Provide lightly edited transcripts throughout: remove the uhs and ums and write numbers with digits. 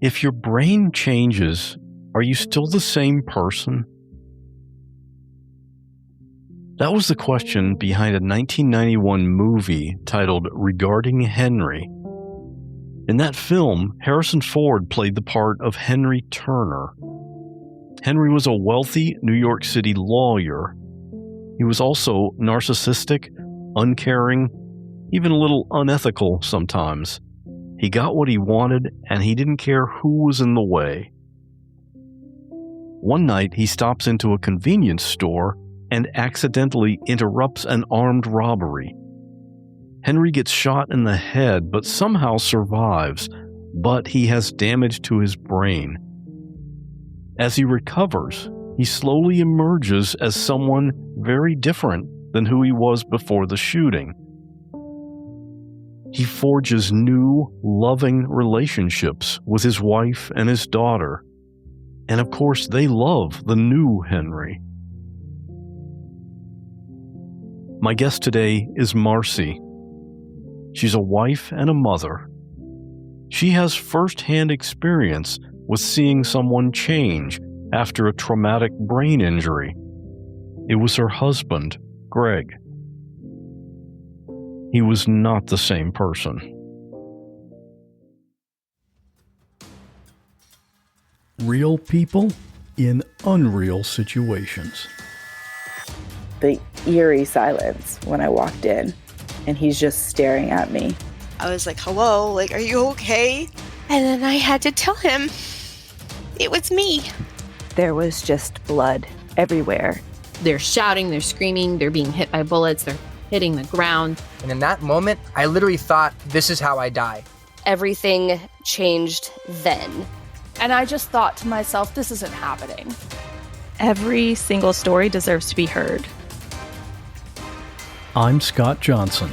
If your brain changes, are you still the same person? That was the question behind a 1991 movie titled Regarding Henry. In that film, Harrison Ford played the part of Henry Turner. Henry was a wealthy New York City lawyer. He was also narcissistic, uncaring, even a little unethical sometimes. He got what he wanted, and he didn't care who was in the way. One night, he stops into a convenience store and accidentally interrupts an armed robbery. Henry gets shot in the head, but somehow survives, but he has damage to his brain. As he recovers, he slowly emerges as someone very different than who he was before the shooting. He forges new, loving relationships with his wife and his daughter. And of course, they love the new Henry. My guest today is Marcy. She's a wife and a mother. She has first-hand experience with seeing someone change after a traumatic brain injury. It was her husband, Greg. He was not the same person. Real people in unreal situations. The eerie silence when I walked in, and he's just staring at me. I was like, hello, like, are you okay? And then I had to tell him it was me. There was just blood everywhere. They're shouting, they're screaming, they're being hit by bullets, they're hitting the ground. And in that moment, I literally thought, this is how I die. Everything changed then. And I just thought to myself, this isn't happening. Every single story deserves to be heard. I'm Scott Johnson,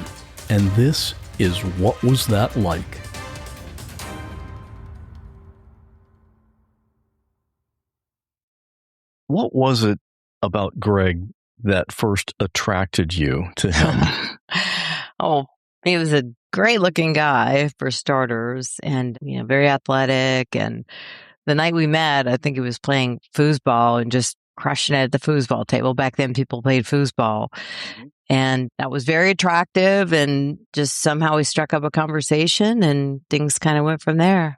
and this is What Was That Like? What was it about Greg that first attracted you to him? Oh, he was a great-looking guy, for starters, and very athletic. And the night we met, I think he was playing foosball and just crushing it at the foosball table. Back then, people played foosball. And that was very attractive, and just somehow we struck up a conversation, and things kind of went from there.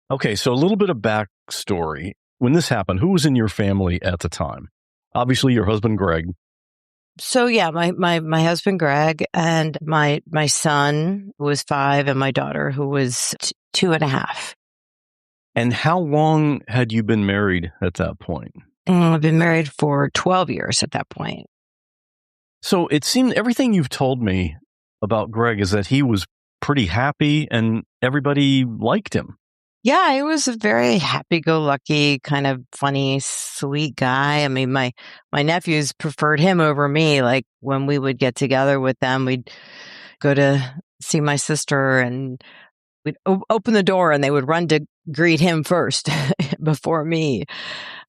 Okay, so a little bit of backstory. When this happened, who was in your family at the time? Obviously, your husband, Greg. So, yeah, my husband, Greg, and my son, who was 5, and my daughter, who was 2.5. And how long had you been married at that point? I've been married for 12 years at that point. So it seemed everything you've told me about Greg is that he was pretty happy and everybody liked him. Yeah, he was a very happy-go-lucky, kind of funny, sweet guy. I mean, my nephews preferred him over me. Like, when we would get together with them, we'd go to see my sister, and we'd open the door, and they would run to greet him first before me.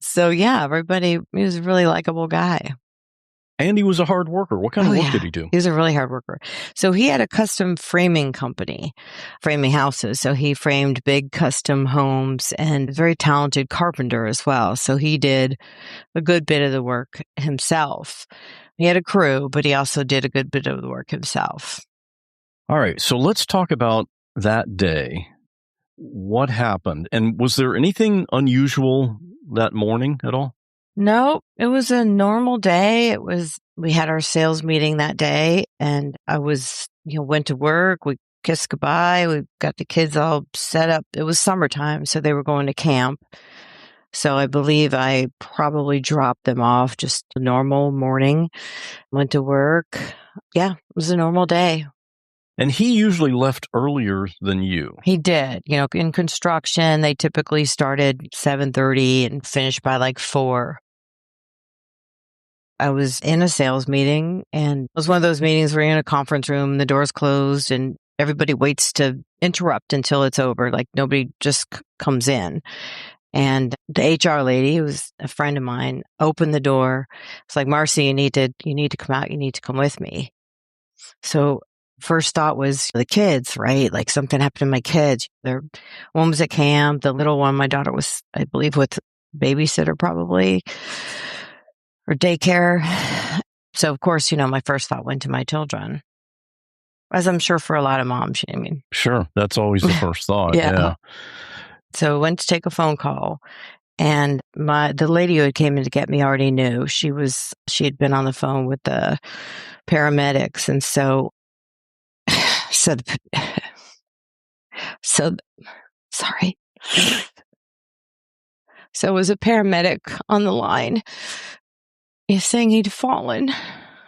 So, yeah, he was a really likable guy. And he was a hard worker. What kind of work did he do? He was a really hard worker. So he had a custom framing company, framing houses. So he framed big custom homes, and a very talented carpenter as well. So he did a good bit of the work himself. He had a crew, but he also did a good bit of the work himself. All right. So let's talk about that day. What happened? And was there anything unusual that morning at all? No, it was a normal day. We had our sales meeting that day, and I went to work. We kissed goodbye. We got the kids all set up. It was summertime, so they were going to camp. So I believe I probably dropped them off, just a normal morning. Went to work. Yeah, it was a normal day. And he usually left earlier than you. He did. In construction, they typically started 7:30 and finished by like 4. I was in a sales meeting, and it was one of those meetings where you're in a conference room, the door's closed, and everybody waits to interrupt until it's over. Like, nobody just comes in. And the HR lady, who was a friend of mine, opened the door. It's like, Marcy, you need to come out. You need to come with me. So first thought was the kids, right? Like something happened to my kids. One was at camp. The little one, my daughter was, I believe, with babysitter probably, or daycare. So, of course, my first thought went to my children, as I'm sure for a lot of moms. Sure. That's always the first thought. Yeah. So I went to take a phone call, and the lady who had came in to get me already knew. She had been on the phone with the paramedics. And so sorry. So it was a paramedic on the line. He's saying he'd fallen,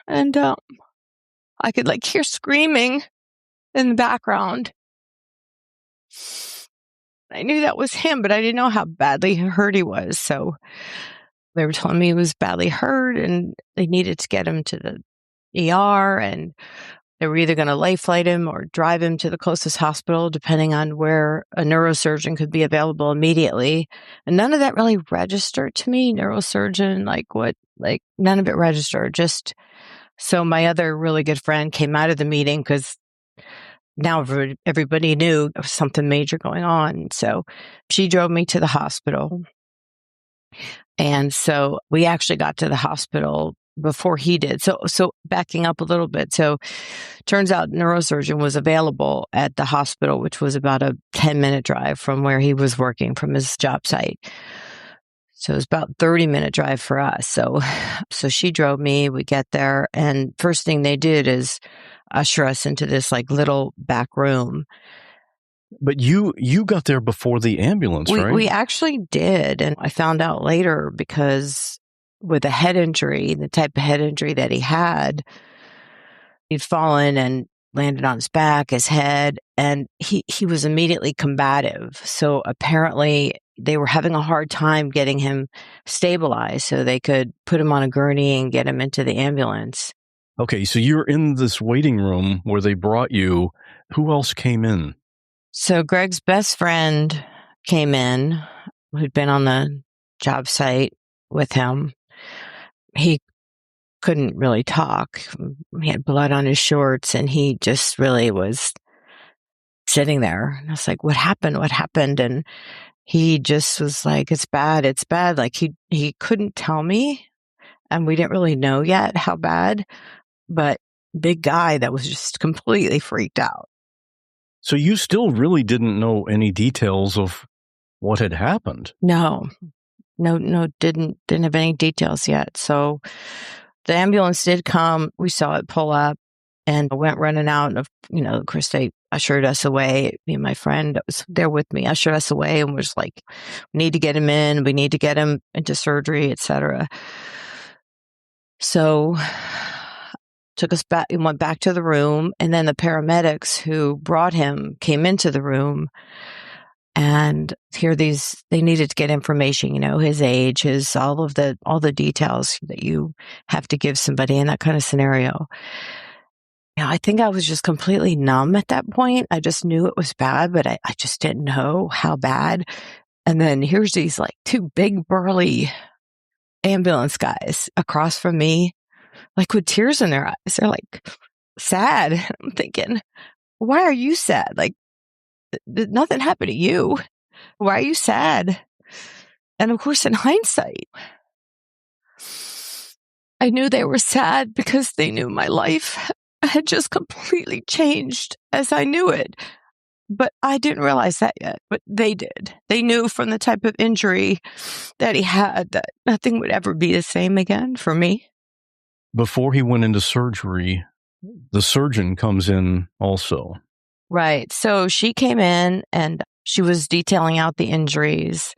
and I could hear screaming in the background. I knew that was him, but I didn't know how badly hurt he was. So they were telling me he was badly hurt, and they needed to get him to the ER, and they were either going to lay flight him or drive him to the closest hospital, depending on where a neurosurgeon could be available immediately. And none of that really registered to me. Neurosurgeon, none of it registered. Just so my other really good friend came out of the meeting, because now everybody knew there was something major going on. So she drove me to the hospital. And so we actually got to the hospital before he did. So backing up a little bit. So turns out neurosurgeon was available at the hospital, which was about a 10-minute drive from where he was working, from his job site. So it was about 30-minute drive for us. So she drove me, we get there, and first thing they did is usher us into this little back room. But you got there before the ambulance, right? We actually did. And I found out later, because with a head injury, the type of head injury that he had, he'd fallen and landed on his back, his head, and he was immediately combative. So apparently they were having a hard time getting him stabilized so they could put him on a gurney and get him into the ambulance. Okay, so you're in this waiting room where they brought you. Who else came in? So Greg's best friend came in, who'd been on the job site with him. He couldn't really talk. He had blood on his shorts, and he just really was sitting there. And I was like, what happened? What happened? And he just was like, it's bad. It's bad. He couldn't tell me, and we didn't really know yet how bad, but big guy that was just completely freaked out. So you still really didn't know any details of what had happened? No, didn't have any details yet. So the ambulance did come. We saw it pull up and went running out. And, of course, they ushered us away. Me and my friend that was there with me ushered us away and was like, we need to get him in. We need to get him into surgery, etc. So took us back and went back to the room. And then the paramedics who brought him came into the room, and they needed to get information, his age, all the details that you have to give somebody in that kind of scenario. I think I was just completely numb at that point. I just knew it was bad, but I just didn't know how bad. And then here's these two big burly ambulance guys across from me, with tears in their eyes. They're sad. I'm thinking, why are you sad? Nothing happened to you. Why are you sad? And of course, in hindsight, I knew they were sad because they knew my life had just completely changed as I knew it. But I didn't realize that yet. But they did. They knew from the type of injury that he had that nothing would ever be the same again for me. Before he went into surgery, the surgeon comes in also. Right. So she came in and she was detailing out the injuries.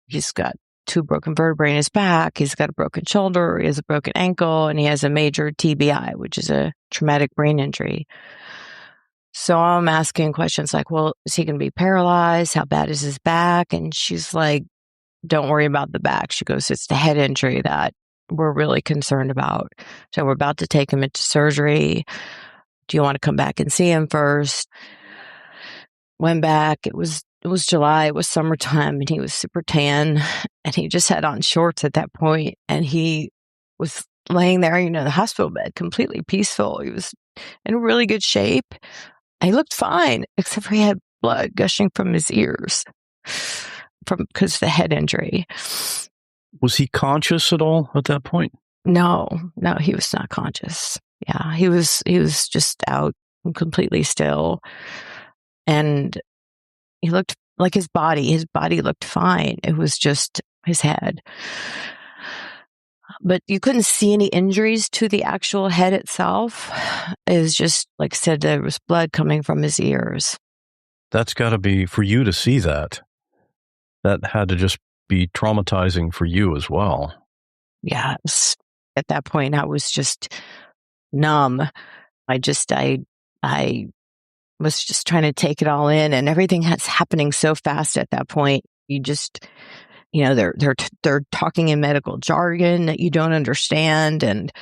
He's got 2 broken vertebrae in his back. He's got a broken shoulder. He has a broken ankle, and he has a major TBI, which is a traumatic brain injury. So I'm asking questions like, well, is he going to be paralyzed? How bad is his back? And she's like, don't worry about the back. She goes, it's the head injury that we're really concerned about. So we're about to take him into surgery. Do you want to come back and see him first? Went back. It was July. It was summertime, and he was super tan, and he just had on shorts at that point, and he was laying there, the hospital bed, completely peaceful. He was in really good shape. He looked fine, except for he had blood gushing from his ears because of the head injury. Was he conscious at all at that point? No, he was not conscious. Yeah, he was just out completely still. And he looked like his body looked fine. It was just his head. But you couldn't see any injuries to the actual head itself. It was just, like I said, there was blood coming from his ears. That's got to be, for you to see that, that had to just be traumatizing for you as well. Yes. At that point, I was just numb. I was just trying to take it all in, and everything that's happening so fast at that point. You just, they're talking in medical jargon that you don't understand, and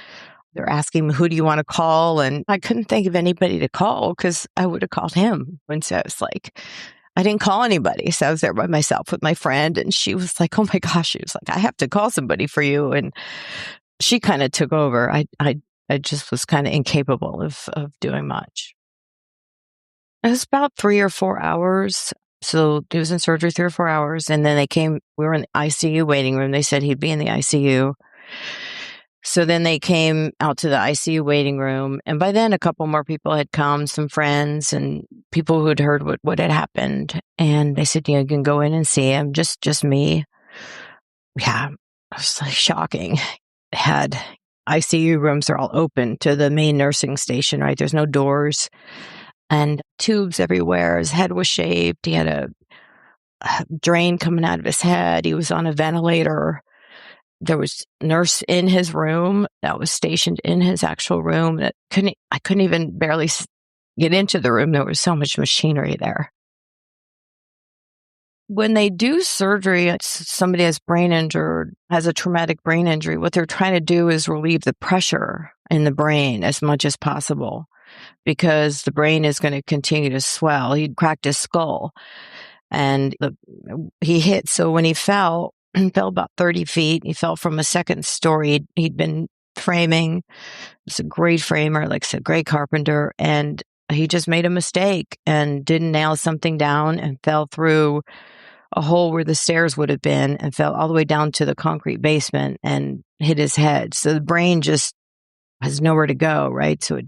they're asking me, who do you want to call? And I couldn't think of anybody to call because I would have called him. And so it's like, I didn't call anybody. So I was there by myself with my friend, and she was like, oh my gosh, she was like, I have to call somebody for you. And she kind of took over. I just was kind of incapable of doing much. It was about 3 or 4 hours. So he was in surgery 3 or 4 hours. And then we were in the ICU waiting room. They said he'd be in the ICU. So then they came out to the ICU waiting room. And by then, a couple more people had come, some friends and people who had heard what had happened. And they said, you can go in and see him, just me. Yeah, it was like shocking. They had ICU rooms are all open to the main nursing station, right? There's no doors and tubes everywhere. His head was shaped. He had a drain coming out of his head. He was on a ventilator. There was a nurse in his room that was stationed in his actual room that I couldn't even barely get into the room. There was so much machinery there. When they do surgery, somebody has a traumatic brain injury, what they're trying to do is relieve the pressure in the brain as much as possible because the brain is going to continue to swell. He cracked his skull and he hit. So when he fell about 30 feet. He fell from a second story. He'd been framing. He was a great framer, like I said, great carpenter. And he just made a mistake and didn't nail something down and fell through a hole where the stairs would have been and fell all the way down to the concrete basement and hit his head. So the brain just has nowhere to go, right? So it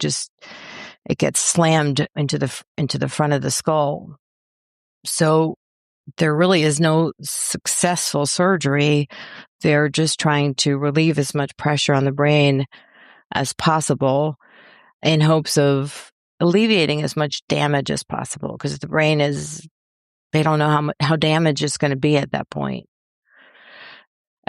gets slammed into the front of the skull. So there really is no successful surgery. They're just trying to relieve as much pressure on the brain as possible in hopes of alleviating as much damage as possible because the brain they don't know how damage is going to be at that point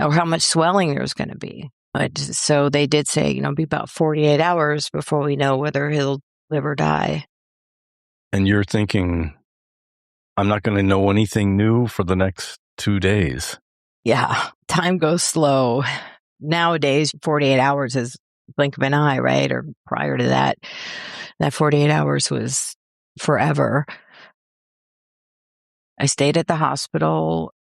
or how much swelling there's going to be. But so they did say, be about 48 hours before we know whether he'll live or die. And you're thinking, I'm not going to know anything new for the next 2 days. Yeah, time goes slow. Nowadays, 48 hours is blink of an eye, right? Or prior to that 48 hours was forever. I stayed at the hospital.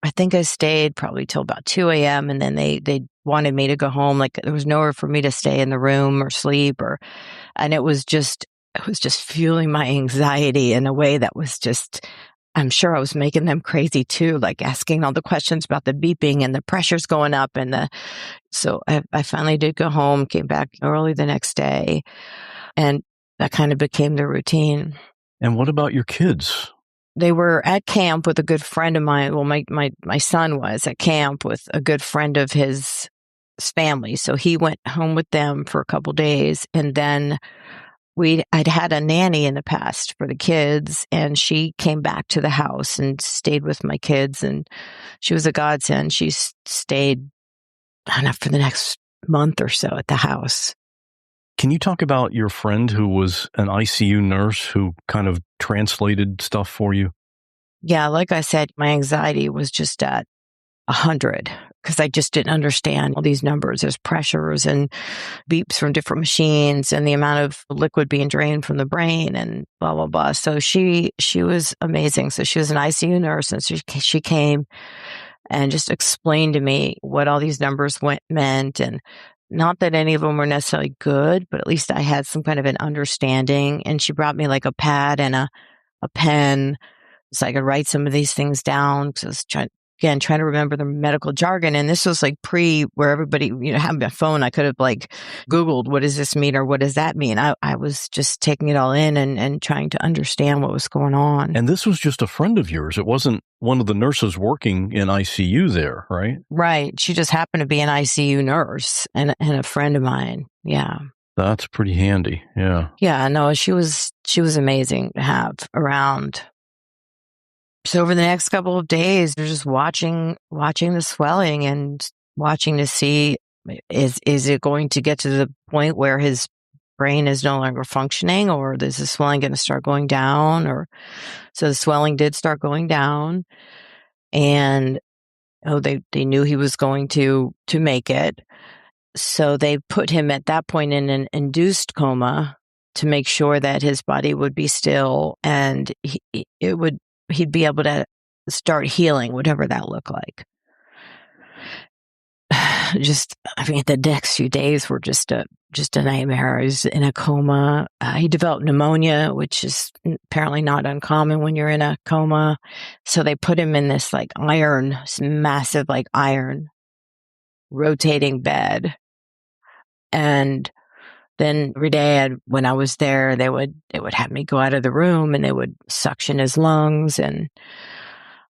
I think I stayed probably till about 2 a.m. And then they wanted me to go home. Like there was nowhere for me to stay in the room or sleep and it was just fueling my anxiety in a way that was just, I'm sure I was making them crazy too, like asking all the questions about the beeping and the pressures going up so I finally did go home, came back early the next day, and that kind of became the routine. And what about your kids? They were at camp with a good friend of mine. Well, my son was at camp with a good friend of his family. So he went home with them for a couple days. And then I'd had a nanny in the past for the kids, and she came back to the house and stayed with my kids. And she was a godsend. She stayed, I don't know, for the next month or so at the house. Can you talk about your friend who was an ICU nurse who kind of translated stuff for you? Yeah, like I said, my anxiety was just at 100 because I just didn't understand all these numbers. There's pressures and beeps from different machines and the amount of liquid being drained from the brain and blah, blah, blah. So she was amazing. So she was an ICU nurse, and she came and just explained to me what all these numbers meant and Not that any of them were necessarily good, but at least I had some kind of an understanding. And she brought me like a pad and a pen so I could write some of these things down. Because I was trying to remember the medical jargon. And this was like where everybody, had my phone. I could have like Googled, what does this mean or what does that mean? I was just taking it all in and trying to understand what was going on. And this was just a friend of yours. It wasn't one of the nurses working in ICU there, right? Right. She just happened to be an ICU nurse and a friend of mine. Yeah. That's pretty handy. Yeah. Yeah. No, she was amazing to have around. So over the next couple of days, we're just watching the swelling and watching to see, is it going to get to the point where his brain is no longer functioning, or is the swelling going to start going down? Or so the swelling did start going down, and they knew he was going to make it. So they put him at that point in an induced coma to make sure that his body would be still and he'd be able to start healing, whatever that looked like. The next few days were just a nightmare. He was in a coma. He developed pneumonia, which is apparently not uncommon when you're in a coma. So they put him in this massive iron rotating bed. And then every day when I was there, they would have me go out of the room and they would suction his lungs, and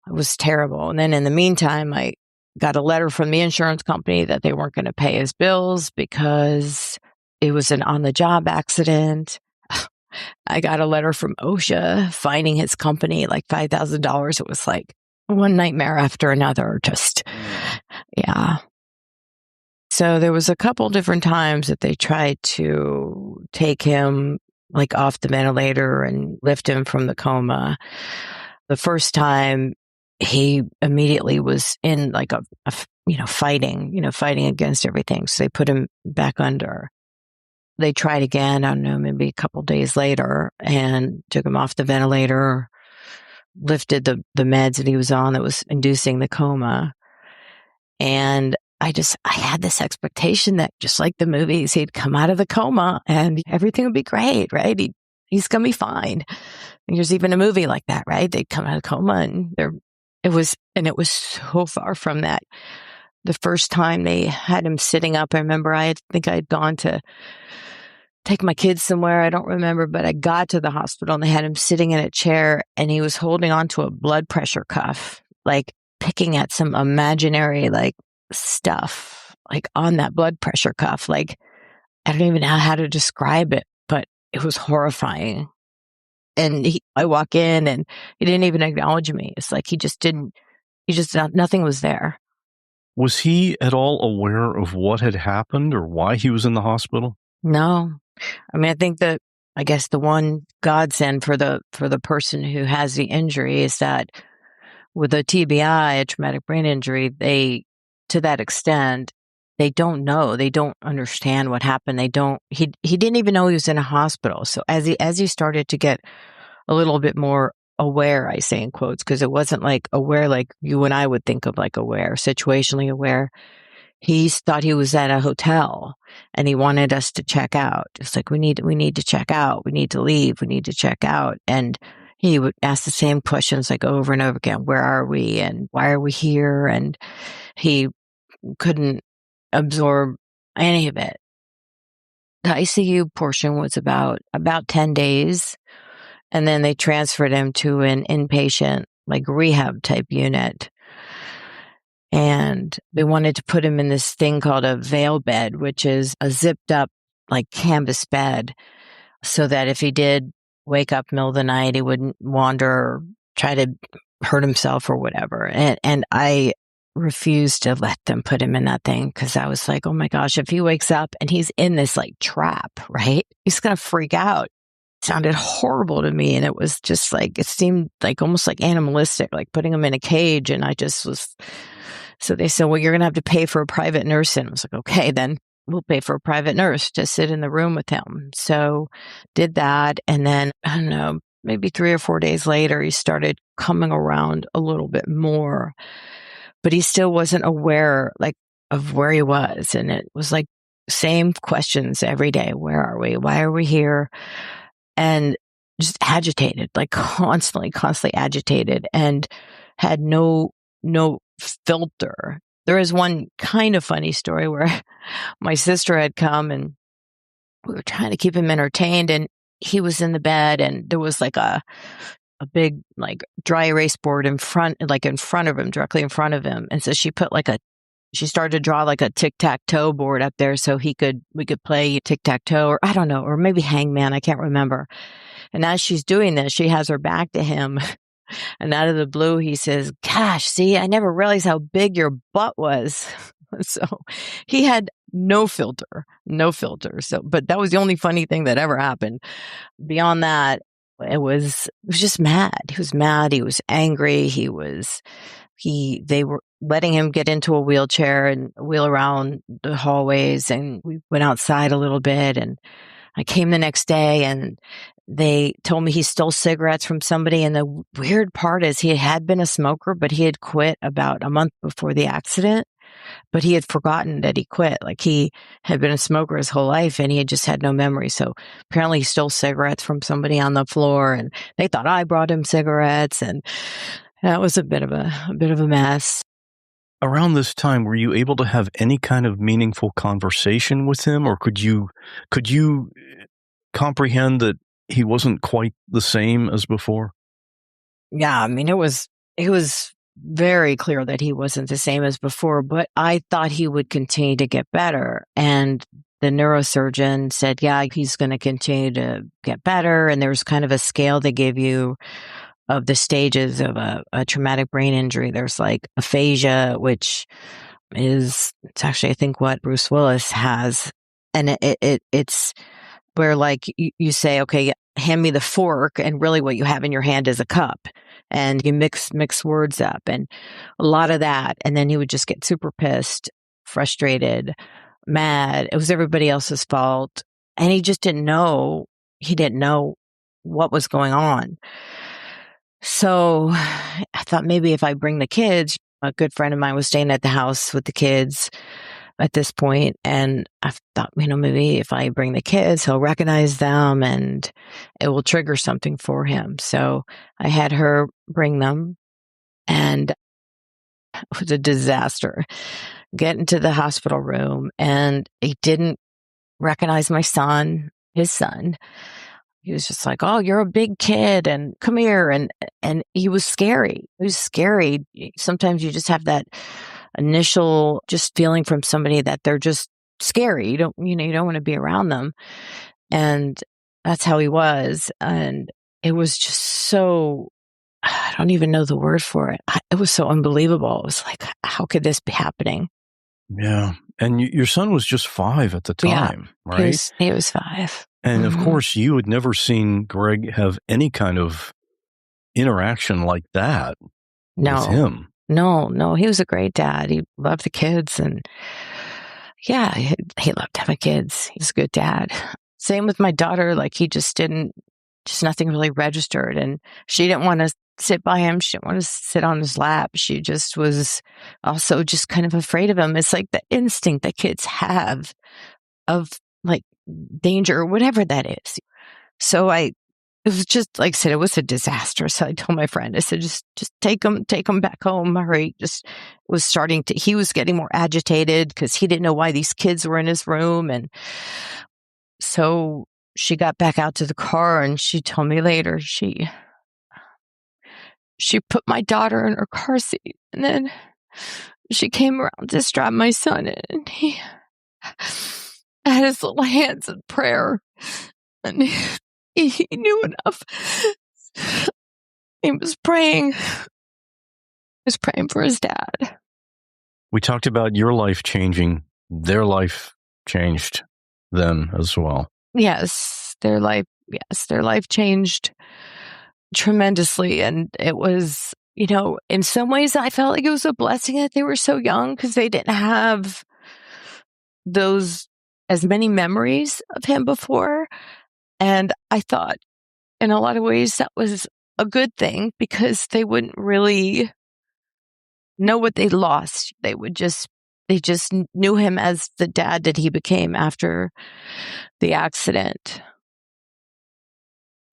it was terrible. And then in the meantime, I got a letter from the insurance company that they weren't going to pay his bills because it was an on-the-job accident. I got a letter from OSHA fining his company like $5,000. It was like one nightmare after another. Yeah. So there was a couple different times that they tried to take him off the ventilator and lift him from the coma. The first time he immediately was in fighting against everything. So they put him back under. They tried again, I don't know, maybe a couple days later, and took him off the ventilator, lifted the meds that he was on that was inducing the coma. And I had this expectation that just like the movies, he'd come out of the coma and everything would be great, right? He's going to be fine. And there's even a movie like that, right? They'd come out of coma and it was so far from that. The first time they had him sitting up, I remember I'd gone to take my kids somewhere. I don't remember, but I got to the hospital and they had him sitting in a chair and he was holding onto a blood pressure cuff, picking at some imaginary stuff on that blood pressure cuff. I don't even know how to describe it, but it was horrifying. And I walk in and he didn't even acknowledge me. It's nothing was there. Was he at all aware of what had happened or why he was in the hospital? No. I mean, I guess the one godsend for the person who has the injury is that with a TBI, a traumatic brain injury, to that extent, they don't know. They don't understand what happened. He didn't even know he was in a hospital. So as he started to get a little bit more aware, I say in quotes, because it wasn't aware like you and I would think of aware, situationally aware. He thought he was at a hotel and he wanted us to check out. It's we need to check out. We need to leave. We need to check out. And he would ask the same questions over and over again. Where are we? And why are we here? And he couldn't absorb any of it. The ICU portion was about 10 days. And then they transferred him to an inpatient, rehab type unit. And they wanted to put him in this thing called a veil bed, which is a zipped up, canvas bed, so that if he did wake up middle of the night, he wouldn't wander or try to hurt himself or whatever. And I refused to let them put him in that thing because I was oh my gosh, if he wakes up and he's in this trap, right? He's going to freak out. It sounded horrible to me. And it was just it seemed almost animalistic, putting him in a cage. And I just was, so they said, well, you're going to have to pay for a private nurse. And I was okay, then we'll pay for a private nurse to sit in the room with him. So did that. And then, I don't know, maybe 3 or 4 days later, he started coming around a little bit more, but he still wasn't aware of where he was. And it was same questions every day. Where are we? Why are we here? And just agitated, like constantly agitated, and had no filter. There is one kind of funny story where my sister had come and we were trying to keep him entertained, and he was in the bed, and there was like a big like dry erase board in front of him, directly in front of him. And so she put she started to draw like a tic-tac-toe board up there so we could play tic-tac-toe, or I don't know, or maybe hangman. I can't remember. And as she's doing this, she has her back to him. And out of the blue, he says, "Gosh, see, I never realized how big your butt was." So he had no filter. So, but that was the only funny thing that ever happened. Beyond that, it was just mad. He was mad. He was angry. They were letting him get into a wheelchair and wheel around the hallways. And we went outside a little bit, and I came the next day and they told me he stole cigarettes from somebody. And the weird part is he had been a smoker, but he had quit about a month before the accident. But he had forgotten that he quit. Like, he had been a smoker his whole life and he had just had no memory. So apparently he stole cigarettes from somebody on the floor, and they thought I brought him cigarettes. And that was a bit of a mess. Around this time, were you able to have any kind of meaningful conversation with him, or could you comprehend that he wasn't quite the same as before? Yeah, I mean, it was very clear that he wasn't the same as before, but I thought he would continue to get better. And the neurosurgeon said, yeah, he's going to continue to get better. And there's kind of a scale they give you of the stages of a traumatic brain injury. There's like aphasia, which it's actually, I think, what Bruce Willis has. And it's where like you say, okay, hand me the fork, and really what you have in your hand is a cup, and you mix words up, and a lot of that. And then he would just get super pissed, frustrated, mad. It was everybody else's fault. And he just didn't know what was going on. So I thought maybe if I bring the kids, a good friend of mine was staying at the house with the kids at this point, and I thought, maybe if I bring the kids, he'll recognize them and it will trigger something for him. So I had her bring them, and it was a disaster. Get into the hospital room, and he didn't recognize his son. He was just like, "Oh, you're a big kid, and come here." And he was scary. He was scary. Sometimes you just have that initial just feeling from somebody that they're just scary. You don't want to be around them. And that's how he was. And it was just so, I don't even know the word for it. It was so unbelievable. It was like, how could this be happening? Yeah. And your son was just 5 at the time, right? He was 5. And of course, you had never seen Greg have any kind of interaction like that with him. No, he was a great dad. He loved the kids, and yeah, he loved having kids. He was a good dad. Same with my daughter. Like, he just nothing really registered, and she didn't want to sit by him. She didn't want to sit on his lap. She just was also just kind of afraid of him. It's like the instinct that kids have of like danger or whatever that is. So it was just, like I said, it was a disaster. So I told my friend, I said, just take him back home. Hurry. He was getting more agitated because he didn't know why these kids were in his room. And so she got back out to the car, and she told me later, she put my daughter in her car seat, and then she came around to strap my son in, and he had his little hands in prayer, and he knew enough. He was praying. He was praying for his dad. We talked about your life changing. Their life changed then as well. Yes, their life changed tremendously. And it was, in some ways I felt like it was a blessing that they were so young, because they didn't have as many memories of him before. And I thought in a lot of ways that was a good thing, because they wouldn't really know what they lost. They would just they just knew him as the dad that he became after the accident.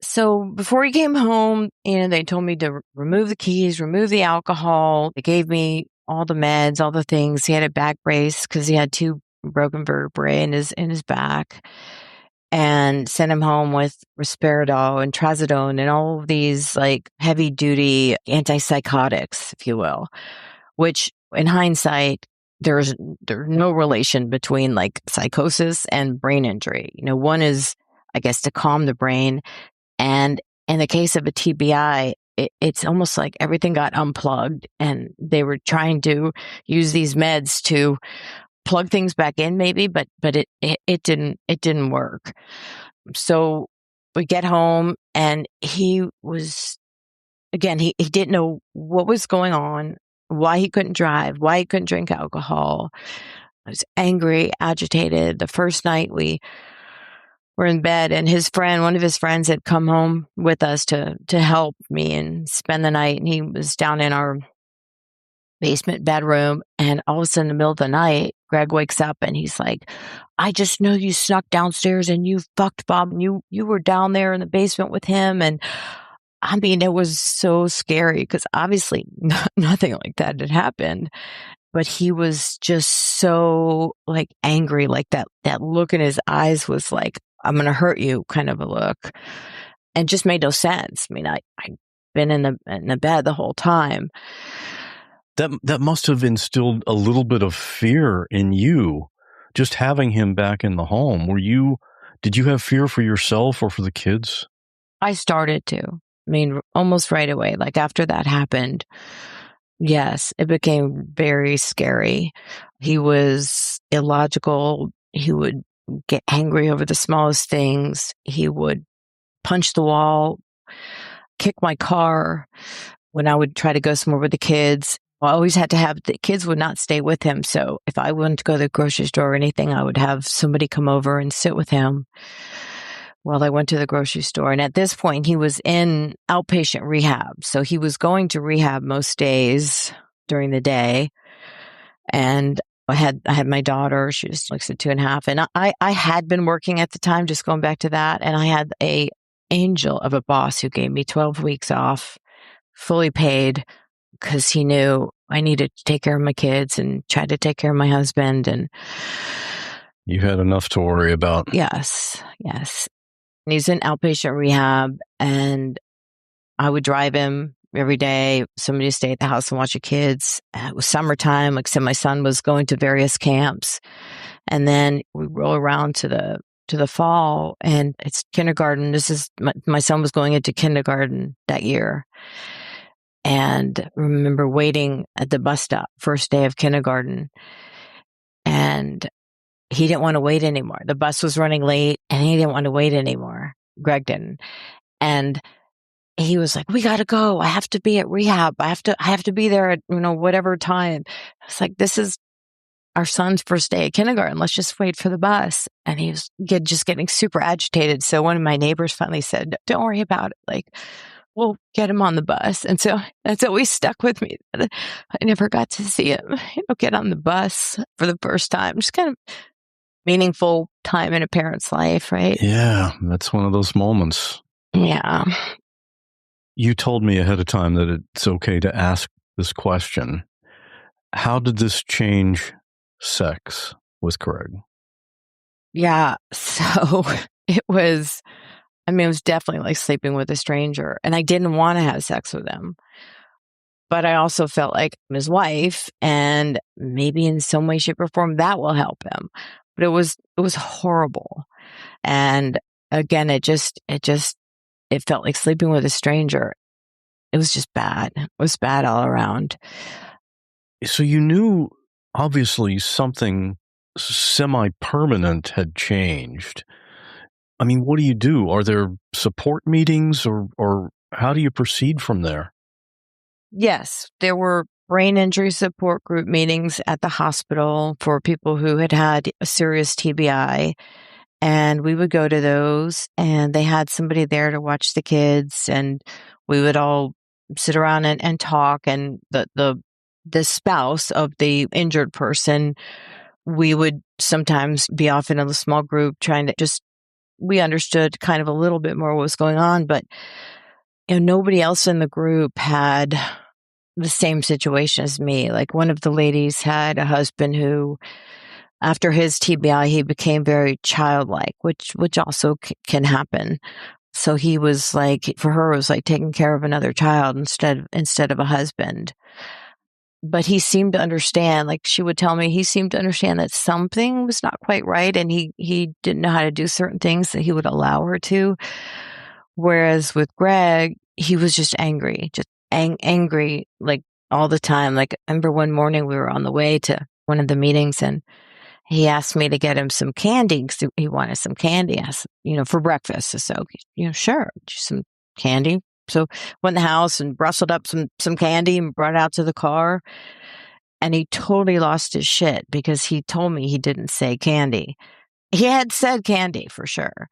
So before he came home, they told me to remove the keys, remove the alcohol. They gave me all the meds, all the things. He had a back brace because he had 2 broken vertebrae in his back, and sent him home with risperidone and trazodone and all of these like heavy duty antipsychotics, if you will, which in hindsight, there's no relation between like psychosis and brain injury. One is, I guess, to calm the brain. And in the case of a TBI, it's almost like everything got unplugged and they were trying to use these meds to plug things back in maybe, but it didn't work. So we get home and he was, again, he didn't know what was going on, why he couldn't drive, why he couldn't drink alcohol. I was angry, agitated. The first night we were in bed and one of his friends had come home with us to help me and spend the night. And he was down in our basement bedroom. And all of a sudden in the middle of the night, Greg wakes up and he's like, I just know you snuck downstairs and you fucked Bob and you were down there in the basement with him. And I mean, it was so scary because obviously nothing like that had happened. But he was just so like angry, like that look in his eyes was like, I'm going to hurt you kind of a look, and just made no sense. I mean, I'd been in the bed the whole time. That must have instilled a little bit of fear in you, just having him back in the home. Did you have fear for yourself or for the kids? I started to. I mean, almost right away, like after that happened. Yes, it became very scary. He was illogical. He would get angry over the smallest things. He would punch the wall, kick my car when I would try to go somewhere with the kids. I always had to have the kids would not stay with him. So if I wanted to go to the grocery store or anything, I would have somebody come over and sit with him while I went to the grocery store. And at this point, he was in outpatient rehab. So he was going to rehab most days during the day. And I had my daughter, she was like 2.5. And I had been working at the time, just going back to that. And I had a angel of a boss who gave me 12 weeks off, fully paid, because he knew I needed to take care of my kids and try to take care of my husband. And you had enough to worry about. Yes. And he's in outpatient rehab, and I would drive him every day. Somebody to stay at the house and watch the kids. It was summertime. Like I said, my son was going to various camps, and then we roll around to the fall, and it's kindergarten. This is my son was going into kindergarten that year, and I remember waiting at the bus stop first day of kindergarten, and he didn't want to wait anymore. The bus was running late and he didn't want to wait anymore. Greg didn't. And he was like, we got to go. I have to be at rehab. I have to be there at, whatever time. It's like, this is our son's first day at kindergarten. Let's just wait for the bus. And he was just getting super agitated. So one of my neighbors finally said, don't worry about it. Like, we'll get him on the bus. And so that's always stuck with me. I never got to see him, get on the bus for the first time. Just kind of meaningful time in a parent's life, right? Yeah, that's one of those moments. Yeah. You told me ahead of time that it's okay to ask this question. How did this change sex with Craig? Yeah, so it was definitely like sleeping with a stranger, and I didn't want to have sex with him. But I also felt like I'm his wife, and maybe in some way, shape, or form that will help him. But it was horrible. And again, it felt like sleeping with a stranger. It was just bad. It was bad all around. So you knew obviously something semi-permanent had changed. I mean, what do you do? Are there support meetings or how do you proceed from there? Yes, there were brain injury support group meetings at the hospital for people who had a serious TBI. And we would go to those, and they had somebody there to watch the kids, and we would all sit around and talk. And the the spouse of the injured person, we would sometimes be off in a small group trying to we understood kind of a little bit more what was going on, but nobody else in the group had the same situation as me. Like one of the ladies had a husband who, after his TBI, he became very childlike, which also can happen. So he was like, for her, it was like taking care of another child instead of a husband. But he seemed to understand, like she would tell me, he seemed to understand that something was not quite right, and he didn't know how to do certain things that he would allow her to. Whereas with Greg, he was just angry, angry, like all the time. Like I remember one morning we were on the way to one of the meetings, and he asked me to get him some candy because he wanted some candy, for breakfast. So, sure, some candy. So went in the house and rustled up some candy and brought it out to the car. And he totally lost his shit because he told me he didn't say candy. He had said candy for sure,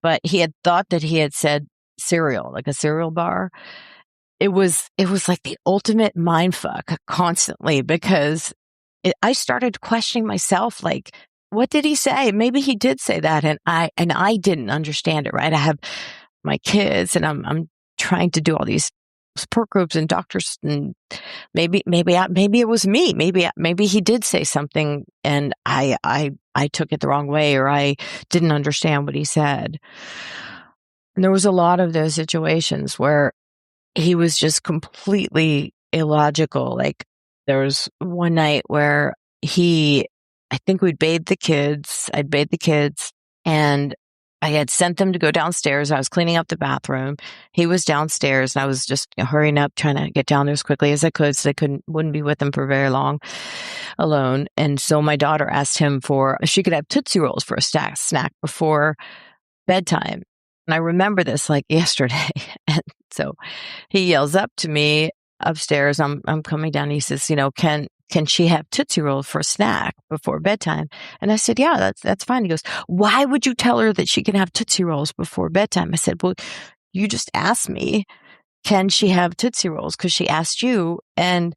but he had thought that he had said cereal, like a cereal bar. It was like the ultimate mindfuck constantly because I started questioning myself, like, what did he say? Maybe he did say that, and I didn't understand it, right? I have my kids, and I'm trying to do all these support groups and doctors, and maybe it was me. Maybe he did say something, and I took it the wrong way, or I didn't understand what he said. And there was a lot of those situations where he was just completely illogical. Like there was one night where I think we'd bathed the kids. I'd bathed the kids, and I had sent them to go downstairs. I was cleaning up the bathroom. He was downstairs, and I was just hurrying up, trying to get down there as quickly as I could so I wouldn't be with him for very long alone. And so my daughter asked him if she could have Tootsie Rolls for a snack before bedtime. And I remember this like yesterday. And so he yells up to me upstairs. I'm coming down. He says, can she have Tootsie Rolls for a snack before bedtime? And I said, yeah, that's fine. He goes, why would you tell her that she can have Tootsie Rolls before bedtime? I said, well, you just asked me, can she have Tootsie Rolls? Because she asked you. And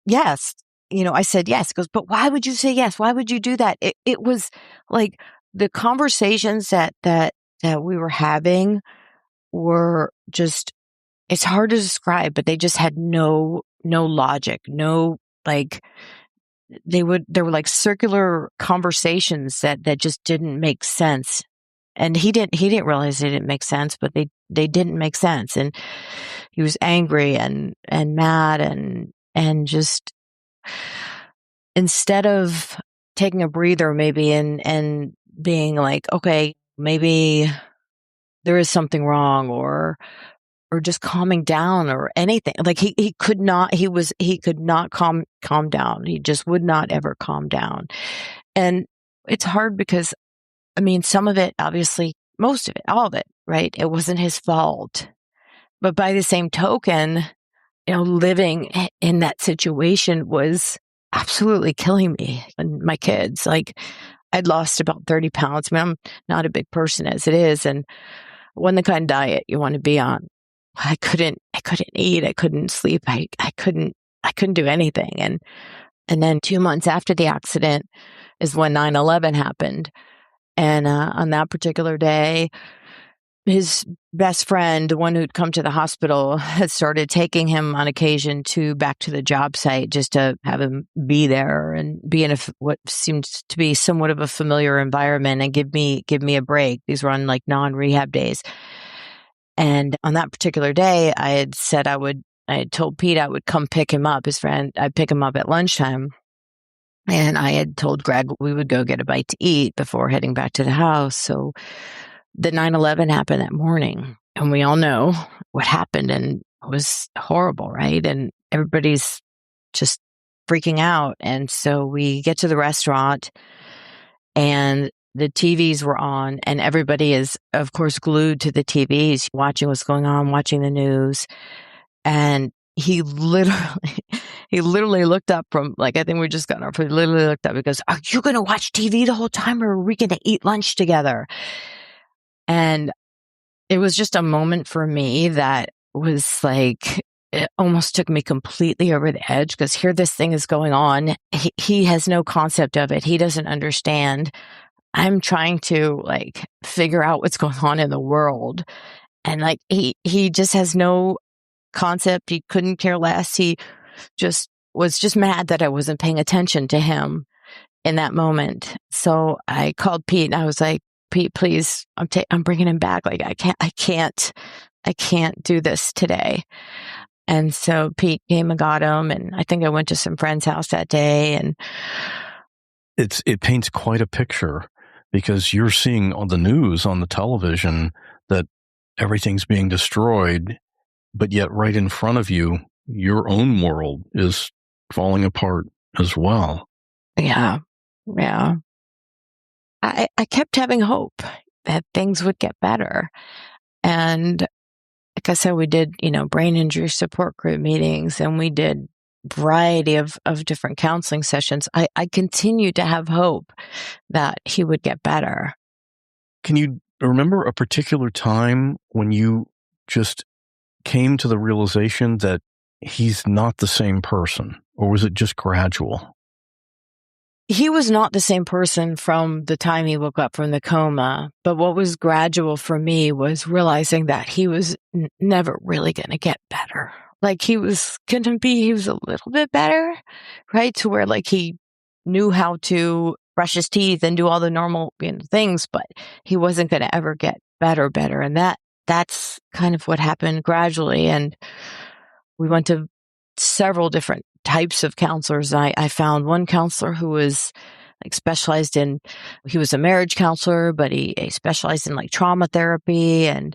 yes, I said yes. He goes, but why would you say yes? Why would you do that? It was like the conversations that we were having were just, it's hard to describe, but they just had no logic, no, like they were like circular conversations that just didn't make sense. And he didn't realize they didn't make sense, but they didn't make sense. And he was angry and mad and just, instead of taking a breather maybe and being like, okay, maybe there is something wrong, or just calming down or anything. Like he could not calm down. He just would not ever calm down. And it's hard because, some of it, obviously, most of it, all of it, right? It wasn't his fault. But by the same token, living in that situation was absolutely killing me and my kids. Like I'd lost about 30 pounds. I'm not a big person as it is. And wasn't the kind of diet you want to be on. I couldn't eat. I couldn't sleep. I couldn't do anything. And then 2 months after the accident is when 9/11 happened. And on that particular day, his best friend, the one who'd come to the hospital, had started taking him on occasion back to the job site just to have him be there and be in what seemed to be somewhat of a familiar environment and give me a break. These were on like non-rehab days. And on that particular day, I had said I had told Pete I would come pick him up, his friend. I'd pick him up at lunchtime. And I had told Greg we would go get a bite to eat before heading back to the house. So the 9/11 happened that morning, and we all know what happened, and it was horrible, right? And everybody's just freaking out. And so we get to the restaurant, and the TVs were on, and everybody is, of course, glued to the TVs, watching what's going on, watching the news. And he literally looked up from, like, I think we just got off. He literally looked up. He goes, "Are you going to watch TV the whole time, or are we going to eat lunch together?" And it was just a moment for me that was like, it almost took me completely over the edge because here this thing is going on. He has no concept of it. He doesn't understand. I'm trying to like figure out what's going on in the world. And like, he just has no concept. He couldn't care less. He was just mad that I wasn't paying attention to him in that moment. So I called Pete and I was like, Pete, please, I'm bringing him back. Like, I can't do this today. And so Pete came and got him. And I think I went to some friend's house that day. And it paints quite a picture because you're seeing on the news, on the television, that everything's being destroyed, but yet right in front of you, your own world is falling apart as well. Yeah. I kept having hope that things would get better. And like I said, we did, brain injury support group meetings, and we did variety of different counseling sessions. I continued to have hope that he would get better. Can you remember a particular time when you just came to the realization that he's not the same person, or was it just gradual? He was not the same person from the time he woke up from the coma, but what was gradual for me was realizing that he was never really going to get better. Like he was a little bit better, right? To where like he knew how to brush his teeth and do all the normal things, but he wasn't going to ever get better. And that's kind of what happened gradually. And we went to several different types of counselors. I found one counselor who was like specialized he was a marriage counselor, but he specialized in like trauma therapy. And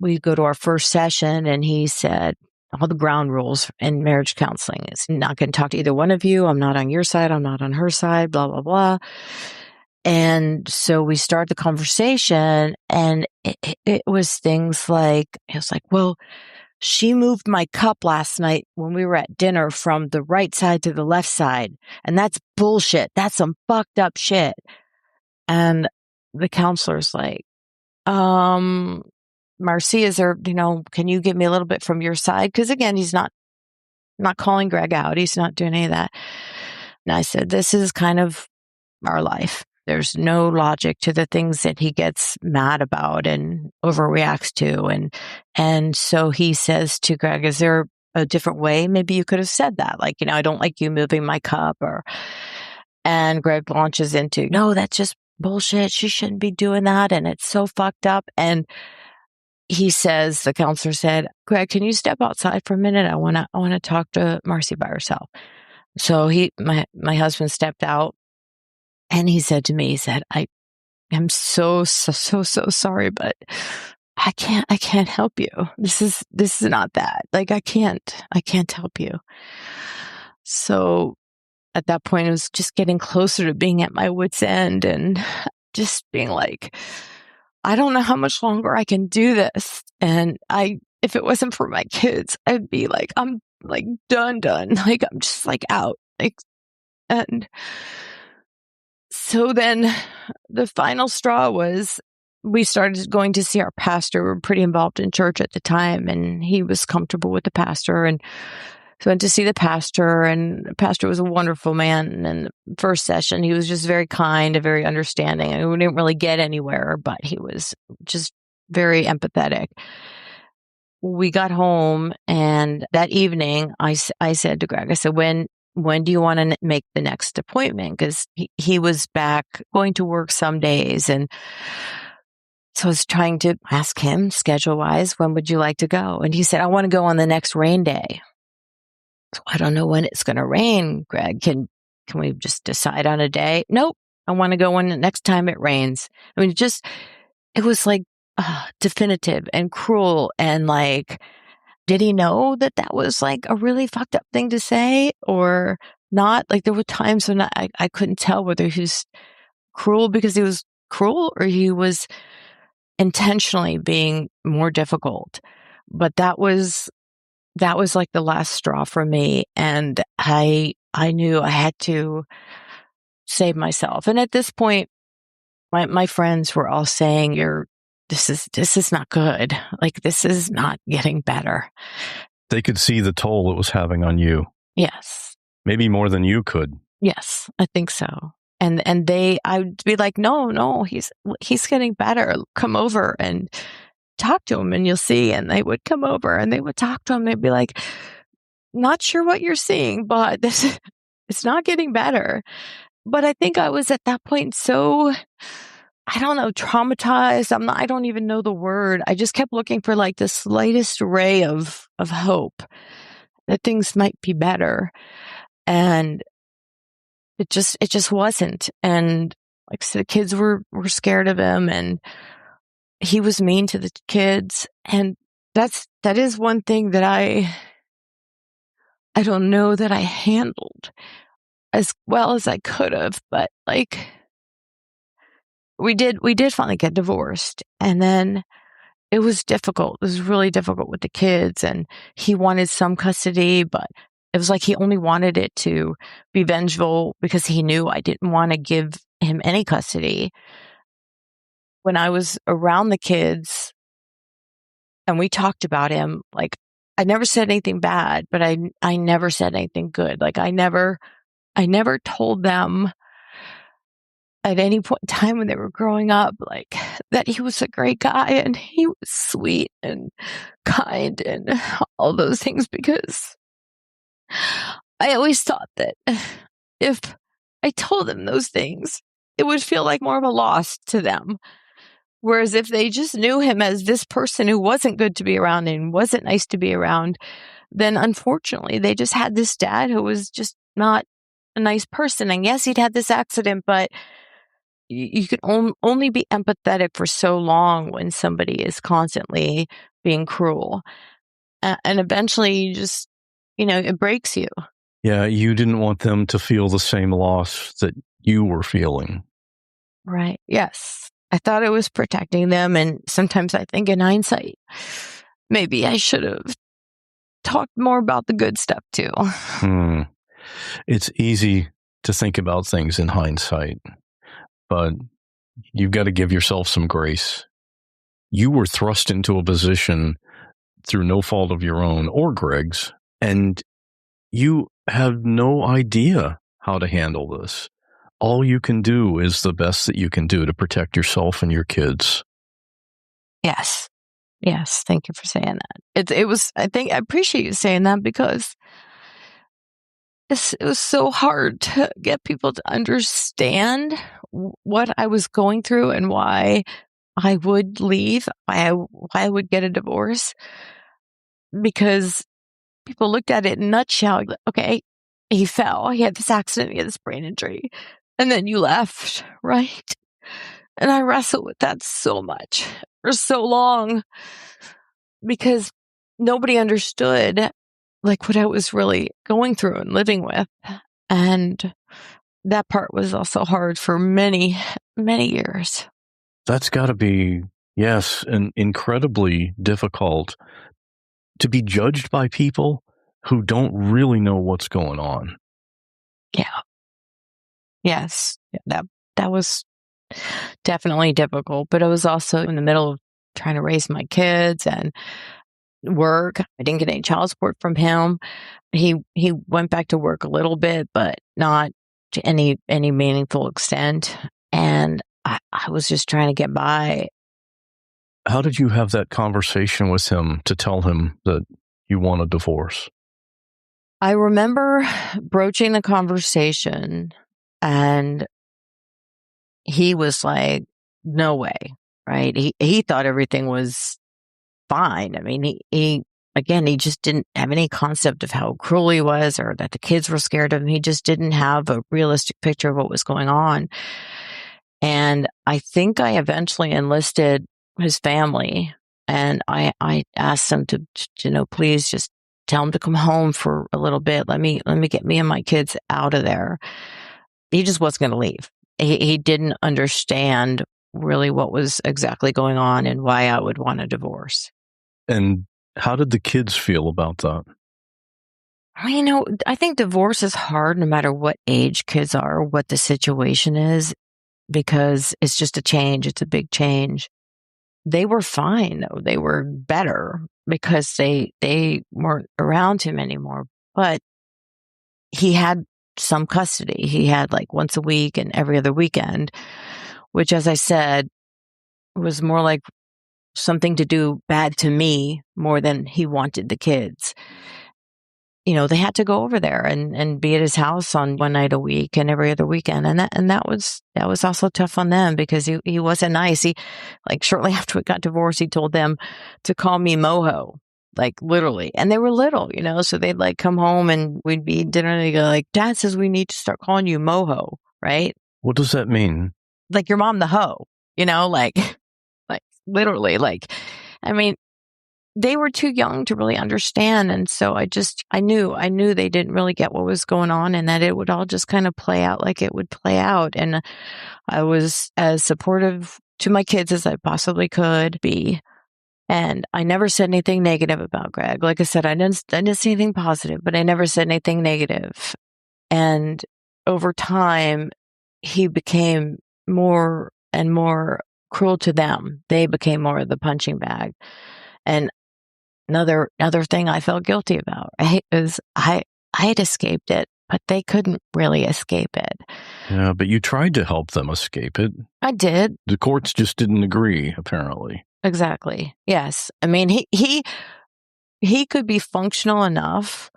we go to our first session and he said, all the ground rules in marriage counseling is not going to talk to either one of you. I'm not on your side. I'm not on her side, blah, blah, blah. And so we start the conversation and it was things like, it was like, well, she moved my cup last night when we were at dinner from the right side to the left side. And that's bullshit. That's some fucked up shit. And the counselor's like, Marcy, is there, can you give me a little bit from your side? Because again, he's not calling Greg out. He's not doing any of that. And I said, this is kind of our life. There's no logic to the things that he gets mad about and overreacts to. And so he says to Greg, is there a different way? Maybe you could have said that. Like, I don't like you moving my cup and Greg launches into, no, that's just bullshit. She shouldn't be doing that. And it's so fucked up. And he says, the counselor said, Greg, can you step outside for a minute? I want to talk to Marcy by herself. So my husband stepped out. And he said to me, he said, I am so sorry, but I can't help you. This is not that. Like, I can't help you. So at that point, it was just getting closer to being at my wit's end and just being like, I don't know how much longer I can do this. And if it wasn't for my kids, I'd be like, I'm like done. Like, I'm just like out. Like, and so then the final straw was we started going to see our pastor. We were pretty involved in church at the time, and he was comfortable with the pastor. And so I went to see the pastor, and the pastor was a wonderful man. And the first session, he was just very kind and very understanding. And we didn't really get anywhere, but he was just very empathetic. We got home, and that evening, I said to Greg, I said, when do you want to make the next appointment? Because he was back going to work some days. And so I was trying to ask him schedule-wise, when would you like to go? And he said, I want to go on the next rain day. So I don't know when it's going to rain, Greg. Can we just decide on a day? Nope. I want to go when the next time it rains. I mean, it was like definitive and cruel and like, did he know that was like a really fucked up thing to say or not? Like there were times when I couldn't tell whether he was cruel because he was cruel or he was intentionally being more difficult. But that was like the last straw for me. And I knew I had to save myself. And at this point, my friends were all saying, this is not good. Like, this is not getting better. They could see the toll it was having on you. Yes. Maybe more than you could. Yes, I think so. And I would be like, no, he's getting better. Come over and talk to him and you'll see. And they would come over and they would talk to him. They'd be like, not sure what you're seeing, but it's not getting better. But I think I was at that point so, I don't know, traumatized. I don't even know the word. I just kept looking for like the slightest ray of hope that things might be better. And it just wasn't. And like I said, the kids were scared of him and he was mean to the kids. And that is one thing that I don't know that I handled as well as I could have, but like we did finally get divorced. And then it was difficult. It was really difficult with the kids and he wanted some custody, but it was like he only wanted it to be vengeful because he knew I didn't want to give him any custody. When I was around the kids and we talked about him, like I never said anything bad, but I never said anything good. Like I never told them at any point in time when they were growing up, like that he was a great guy and he was sweet and kind and all those things, because I always thought that if I told them those things, it would feel like more of a loss to them. Whereas if they just knew him as this person who wasn't good to be around and wasn't nice to be around, then unfortunately they just had this dad who was just not a nice person. And yes, he'd had this accident, but you can only be empathetic for so long when somebody is constantly being cruel. And eventually you just, it breaks you. Yeah, you didn't want them to feel the same loss that you were feeling. Right. Yes. I thought I was protecting them. And sometimes I think in hindsight, maybe I should have talked more about the good stuff too. It's easy to think about things in hindsight, but you've got to give yourself some grace. You were thrust into a position through no fault of your own or Greg's, and you have no idea how to handle this. All you can do is the best that you can do to protect yourself and your kids. Yes. Yes. Thank you for saying that. It was, I appreciate you saying that, because it was so hard to get people to understand what I was going through and why I would leave, why I would get a divorce, because people looked at it in a nutshell. Okay, he fell, he had this accident, he had this brain injury, and then you left, right? And I wrestled with that so much for so long because nobody understood like what I was really going through and living with. And that part was also hard for many, many years. That's got to be, yes, and incredibly difficult to be judged by people who don't really know what's going on. Yeah. Yes. That was definitely difficult, but I was also in the middle of trying to raise my kids and work. I didn't get any child support from him. He went back to work a little bit, but not to any meaningful extent. And I was just trying to get by. How did you have that conversation with him to tell him that you want a divorce? I remember broaching the conversation and he was like, no way, right? He thought everything was fine. I mean, he just didn't have any concept of how cruel he was or that the kids were scared of him. He just didn't have a realistic picture of what was going on. And I think I eventually enlisted his family, and I asked them to please just tell him to come home for a little bit. Let me get me and my kids out of there. He just wasn't going to leave. He didn't understand really what was exactly going on and why I would want a divorce. And how did the kids feel about that? I think divorce is hard no matter what age kids are, what the situation is, because it's just a change. It's a big change. They were fine, though. They were better. because they weren't around him anymore. But he had some custody. He had like once a week and every other weekend, which, as I said, was more like something to do bad to me more than he wanted the kids. They had to go over there and be at his house on one night a week and every other weekend. And that was also tough on them because he wasn't nice. He, like, shortly after we got divorced, he told them to call me Moho, like literally. And they were little, so they'd like come home and we'd be eating dinner and they'd go like, Dad says we need to start calling you Moho, right? What does that mean? Like your mom, the hoe, like literally, like, I mean, they were too young to really understand. And so I knew they didn't really get what was going on and that it would all just kind of play out like it would play out. And I was as supportive to my kids as I possibly could be. And I never said anything negative about Greg. Like I said, I didn't say anything positive, but I never said anything negative. And over time, he became more and more cruel to them. They became more of the punching bag. And another thing I felt guilty about, right, is I had escaped it, but they couldn't really escape it. Yeah, but you tried to help them escape it. I did. The courts just didn't agree, apparently. Exactly. Yes. I mean, he could be functional enough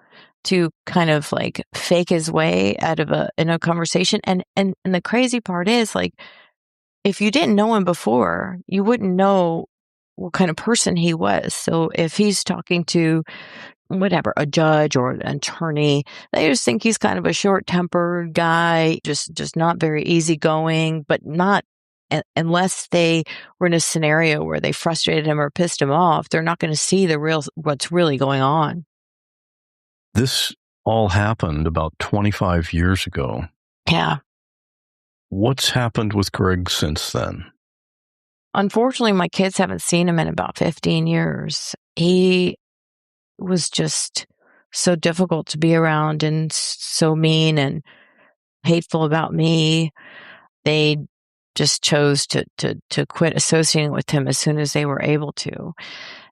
to kind of like fake his way out of in a conversation. And the crazy part is, like, if you didn't know him before, you wouldn't know what kind of person he was. So if he's talking to whatever, a judge or an attorney, they just think he's kind of a short-tempered guy, just not very easygoing, but not unless they were in a scenario where they frustrated him or pissed him off, they're not going to see what's really going on. This all happened about 25 years ago. Yeah. What's happened with Greg since then? Unfortunately, my kids haven't seen him in about 15 years. He was just so difficult to be around and so mean and hateful about me. They just chose to quit associating with him as soon as they were able to.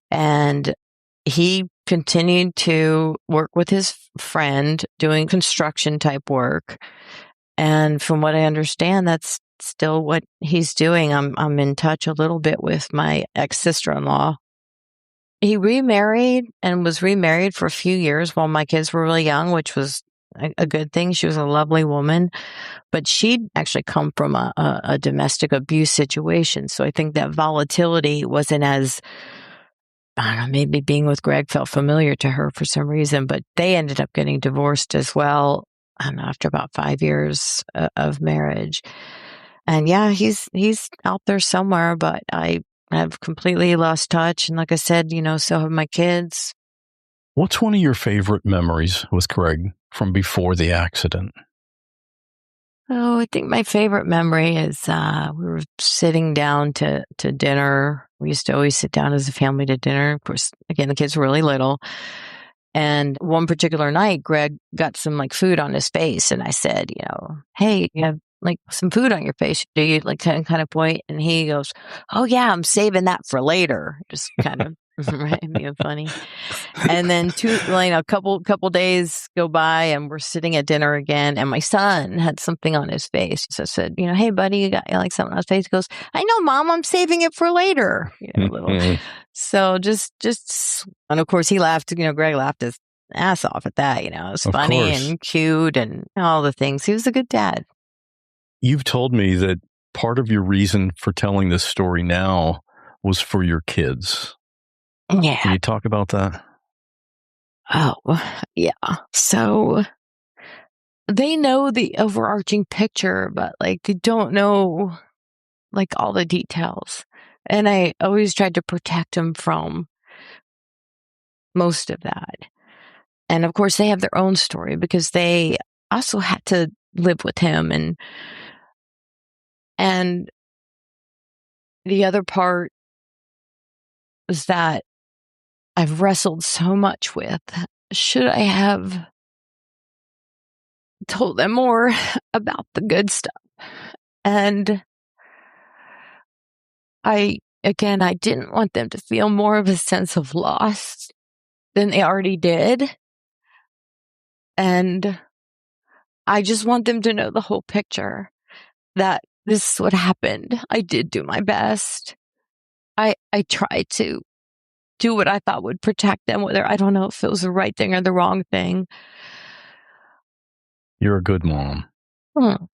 And he continued to work with his friend doing construction type work. And from what I understand, that's still what he's doing. I'm in touch a little bit with my ex-sister-in-law. He remarried and was remarried for a few years while my kids were really young, which was a good thing. She was a lovely woman, but she'd actually come from a domestic abuse situation. So I think that volatility wasn't as, I don't know, maybe being with Greg felt familiar to her for some reason, but they ended up getting divorced as well. I don't know, after about 5 years of marriage. And yeah, he's out there somewhere, but I have completely lost touch. And like I said, so have my kids. What's one of your favorite memories with Greg from before the accident? Oh, I think my favorite memory is we were sitting down to dinner. We used to always sit down as a family to dinner. Of course, again, the kids were really little. And one particular night, Greg got some like food on his face. And I said, hey, you have like some food on your face. Do you like kind of point? And he goes, oh yeah, I'm saving that for later. Just kind of being funny. And then a couple days go by and we're sitting at dinner again. And my son had something on his face. So I said, hey buddy, you got like something on his face? He goes, I know, Mom, I'm saving it for later. So just, and of course he laughed, Greg laughed his ass off at that, it was funny and cute and all the things. He was a good dad. You've told me that part of your reason for telling this story now was for your kids. Yeah. Can you talk about that? Oh, yeah. So they know the overarching picture, but like they don't know like all the details. And I always tried to protect them from most of that. And of course, they have their own story because they also had to live with him. And the other part is that I've wrestled so much with, should I have told them more about the good stuff? And I again, I didn't want them to feel more of a sense of loss than they already did. And I just want them to know the whole picture, that this is what happened. I did do my best. I tried to do what I thought would protect them, whether I don't know if it was the right thing or the wrong thing. You're a good mom.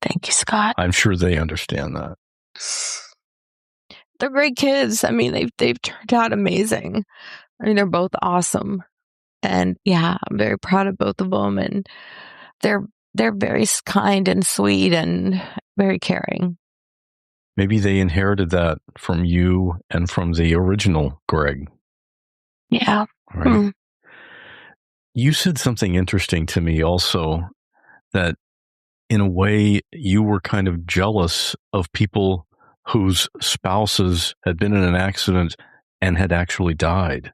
Thank you, Scott. I'm sure they understand that. They're great kids. I mean, they've turned out amazing. I mean, they're both awesome. And yeah, I'm very proud of both of them. And they're very kind and sweet and very caring. Maybe they inherited that from you and from the original Greg. Yeah. Right? You said something interesting to me also, that in a way you were kind of jealous of people whose spouses had been in an accident and had actually died.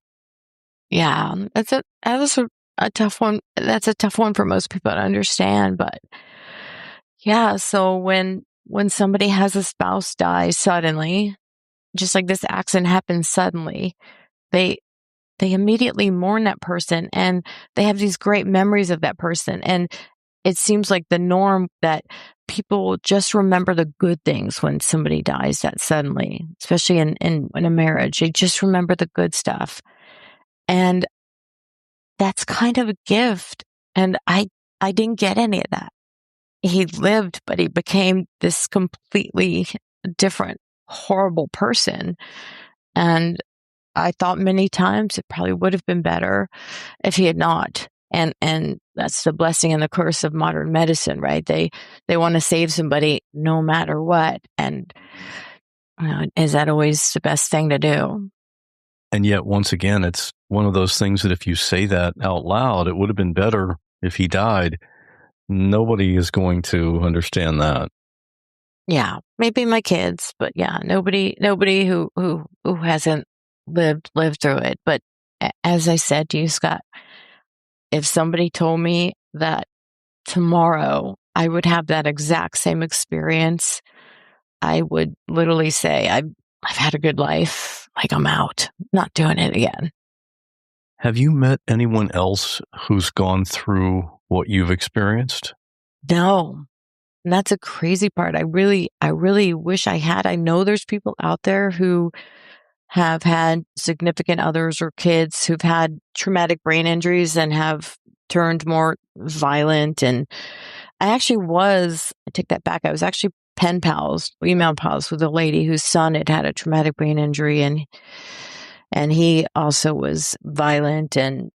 Yeah, that was a tough one. That's a tough one for most people to understand. But yeah, so when somebody has a spouse die suddenly, just like this accident happened suddenly, they immediately mourn that person, and they have these great memories of that person. And it seems like the norm that people just remember the good things when somebody dies that suddenly, especially in a marriage. They just remember the good stuff. And that's kind of a gift. And I didn't get any of that. He lived, but he became this completely different, horrible person. And I thought many times it probably would have been better if he had not. And that's the blessing and the curse of modern medicine, right? They want to save somebody no matter what. And is that always the best thing to do? And yet, once again, it's one of those things that if you say that out loud, it would have been better if he died. Nobody is going to understand that. Yeah, maybe my kids, but yeah, nobody who hasn't lived through it. But as I said to you, Scott, if somebody told me that tomorrow I would have that exact same experience, I would literally say, I've had a good life. Like, I'm out, not doing it again. Have you met anyone else who's gone through what you've experienced? No. And that's a crazy part. I really wish I had. I know there's people out there who have had significant others or kids who've had traumatic brain injuries and have turned more violent. And I take that back. I was actually email pals with a lady whose son had a traumatic brain injury, and he also was violent and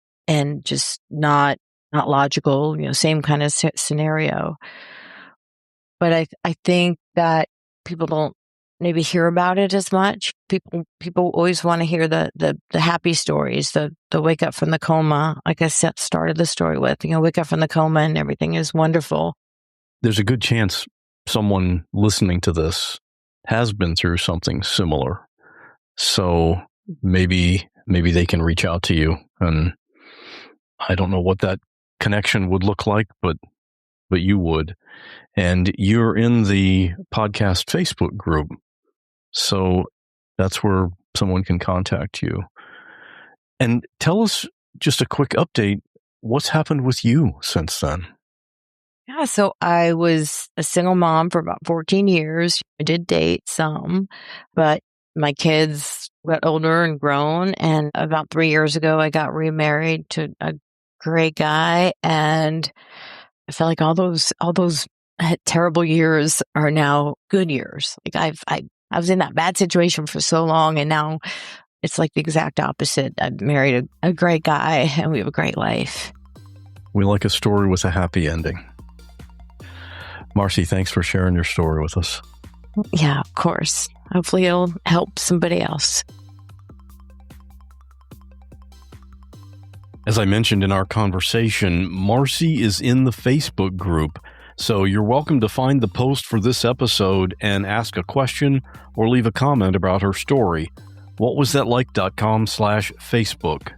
just not logical, same kind of scenario. But I think that people don't maybe hear about it as much. People always want to hear the happy stories, the wake up from the coma, like I started the story with, wake up from the coma and everything is wonderful. There's a good chance someone listening to this has been through something similar. So maybe they can reach out to you. And I don't know what that connection would look like, but you would. And you're in the podcast Facebook group. So that's where someone can contact you. And tell us just a quick update. What's happened with you since then? Yeah, so I was a single mom for about 14 years. I did date some, but my kids got older and grown. And about 3 years ago, I got remarried to a great guy. And I felt like all those terrible years are now good years. Like I was in that bad situation for so long, and now it's like the exact opposite. I've married a great guy, and we have a great life. We like a story with a happy ending. Marcy, thanks for sharing your story with us. Yeah, of course. Hopefully it'll help somebody else. As I mentioned in our conversation, Marcy is in the Facebook group, so you're welcome to find the post for this episode and ask a question or leave a comment about her story. whatwasthatlike.com/Facebook.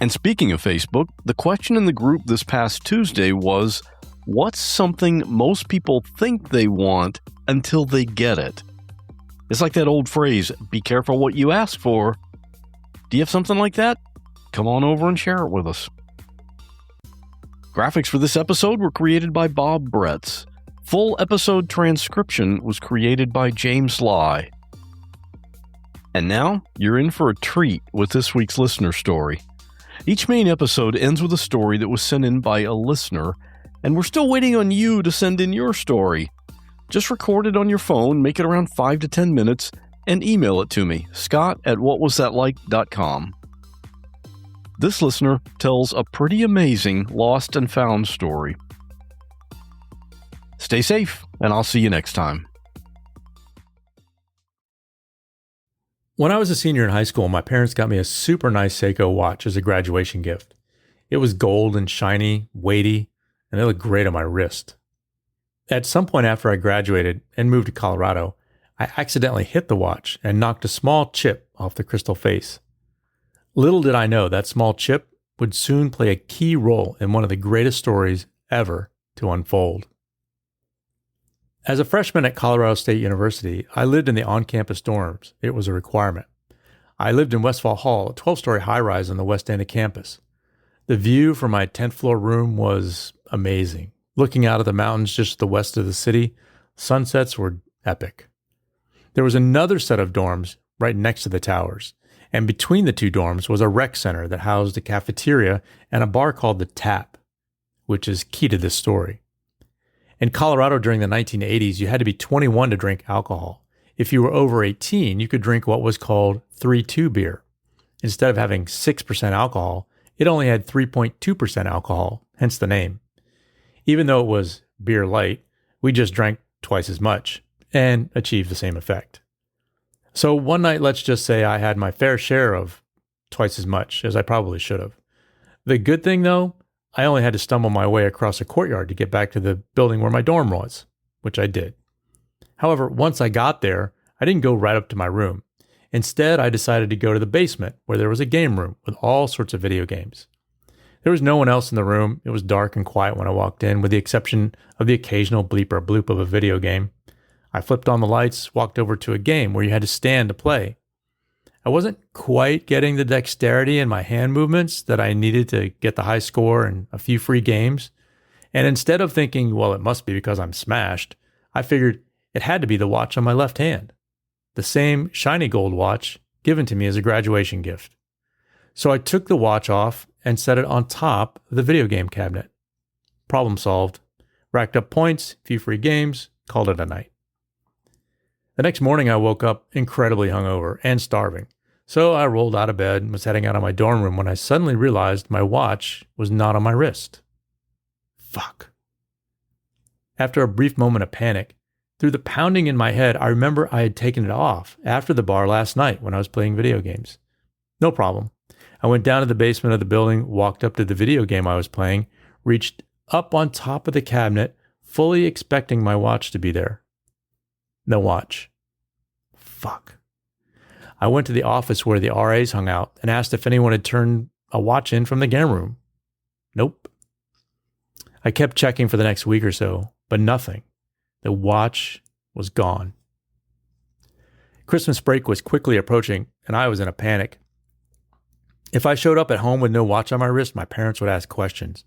And speaking of Facebook, the question in the group this past Tuesday was, what's something most people think they want until they get it? It's like that old phrase, be careful what you ask for. Do you have something like that? Come on over and share it with us. Graphics for this episode were created by Bob Bretz. Full episode transcription was created by James Lai. And now, you're in for a treat with this week's listener story. Each main episode ends with a story that was sent in by a listener, and we're still waiting on you to send in your story. Just record it on your phone, make it around 5 to 10 minutes, and email it to me, scott@whatwasthatlike.com. This listener tells a pretty amazing lost and found story. Stay safe, and I'll see you next time. When I was a senior in high school, my parents got me a super nice Seiko watch as a graduation gift. It was gold and shiny, weighty, and it looked great on my wrist. At some point after I graduated and moved to Colorado, I accidentally hit the watch and knocked a small chip off the crystal face. Little did I know that small chip would soon play a key role in one of the greatest stories ever to unfold. As a freshman at Colorado State University, I lived in the on-campus dorms. It was a requirement. I lived in Westfall Hall, a 12-story high-rise on the west end of campus. The view from my 10th floor room was amazing. Looking out at the mountains just to the west of the city, sunsets were epic. There was another set of dorms right next to the towers, and between the two dorms was a rec center that housed a cafeteria and a bar called The Tap, which is key to this story. In Colorado during the 1980s, you had to be 21 to drink alcohol. If you were over 18, you could drink what was called 3-2 beer. Instead of having 6% alcohol, it only had 3.2% alcohol, hence the name. Even though it was beer light, we just drank twice as much and achieved the same effect. So one night, let's just say I had my fair share of twice as much as I probably should have. The good thing though, I only had to stumble my way across a courtyard to get back to the building where my dorm was, which I did. However, once I got there, I didn't go right up to my room. Instead, I decided to go to the basement where there was a game room with all sorts of video games. There was no one else in the room. It was dark and quiet when I walked in, with the exception of the occasional bleep or bloop of a video game. I flipped on the lights, walked over to a game where you had to stand to play. I wasn't quite getting the dexterity in my hand movements that I needed to get the high score and a few free games. And instead of thinking, well, it must be because I'm smashed, I figured it had to be the watch on my left hand. The same shiny gold watch given to me as a graduation gift. So I took the watch off and set it on top of the video game cabinet. Problem solved. Racked up points, few free games, called it a night. The next morning I woke up incredibly hungover and starving. So I rolled out of bed and was heading out of my dorm room when I suddenly realized my watch was not on my wrist. Fuck. After a brief moment of panic, through the pounding in my head, I remember I had taken it off after the bar last night when I was playing video games. No problem. I went down to the basement of the building, walked up to the video game I was playing, reached up on top of the cabinet, fully expecting my watch to be there. No watch. Fuck. I went to the office where the RAs hung out and asked if anyone had turned a watch in from the game room. Nope. I kept checking for the next week or so, but nothing. The watch was gone. Christmas break was quickly approaching, and I was in a panic. If I showed up at home with no watch on my wrist, my parents would ask questions.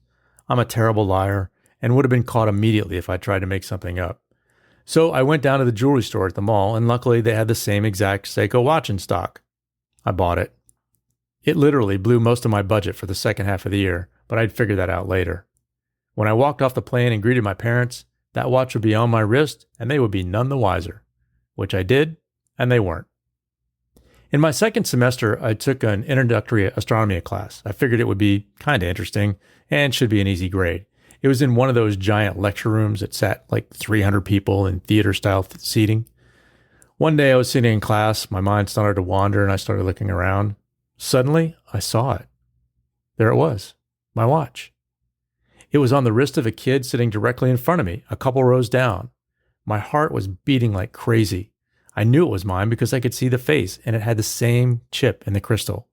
I'm a terrible liar and would have been caught immediately if I tried to make something up. So I went down to the jewelry store at the mall, and luckily they had the same exact Seiko watch in stock. I bought it. It literally blew most of my budget for the second half of the year, but I'd figure that out later. When I walked off the plane and greeted my parents, that watch would be on my wrist, and they would be none the wiser, which I did, and they weren't. In my second semester, I took an introductory astronomy class. I figured it would be kind of interesting and should be an easy grade. It was in one of those giant lecture rooms that sat like 300 people in theater-style seating. One day I was sitting in class, my mind started to wander, and I started looking around. Suddenly, I saw it. There it was, my watch. It was on the wrist of a kid sitting directly in front of me, a couple rows down. My heart was beating like crazy. I knew it was mine because I could see the face, and it had the same chip in the crystal.